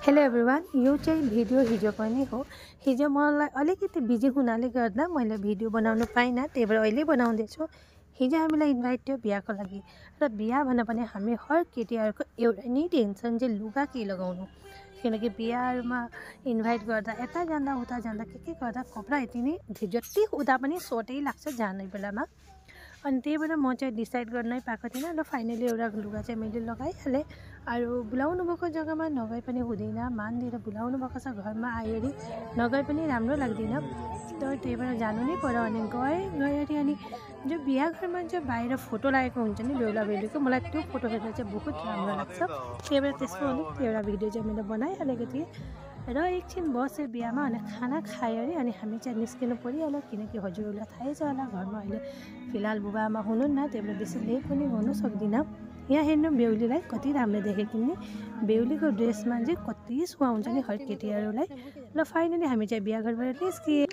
Hello everyone, यो चाहिँ video हिजोको नै हो। हिजो मलाई अलिकति बिजी हुनाले गर्दा मैले भिडियो बनाउन पाइनँ, त्यही भएर अहिले बनाउँदैछु। हिजो हामीलाई इन्भाइट थियो बिहाको लागि, र बिहा भन्दा पनि हामी हर केटीहरूको एउटा नै टेन्सन चाहिँ लुगा के लगाउनु। किनकि बिहामा इन्भाइट गर्दा यता जाँदा उता जाँदा के गर्दा कपडा यति नै जति हुँदा पनि सोटै लाग्छ जाने बेलामा। अनि त्यही भएर म चाहिँ डिसाइड गर्नै पाएको थिइनँ र फाइनली एउटा लुगा चाहिँ मैले लगाइहालेँ। अरू बोलाउनु भएको जग्गामा नगए पनि हुँदैन, मान्दिएर बोलाउनु भएको छ घरमा आइवरी नगए पनि राम्रो लाग्दैन, तर त्यही भएर जानु नै पर्यो। अनि गएँ अनि जो बिहा घरमा जो बाहिर फोटो लागेको हुन्छ नि बेहुला बेहुलीको, मलाई त्यो फोटो हेर्दा चाहिँ बहुत राम्रो लाग्छ। त्यही भएर त्यसको अलिक एउटा भिडियो चाहिँ मैले बनाइहालेको थिएँ र एकछिन बसेँ बिहामा अनि खाना खायो अरे अनि हामी चाहिँ निस्किनु परिहाल्यो। किनकि हजुरहरूलाई थाहै छ होला घरमा अहिले फिलहाल बुबाआमा हुनुहुन्न, त्यही भएर बेसी लेट पनि गर्नु सक्दिनँ। यहाँ हेर्नु बेहुलीलाई कति राम्रो देखेँ किन्ने, बेहुलीको ड्रेसमा चाहिँ कति सुहाउँछ नि हर केटीहरूलाई। र फाइनली हामी चाहिँ बिहा घरबाट निस्किए।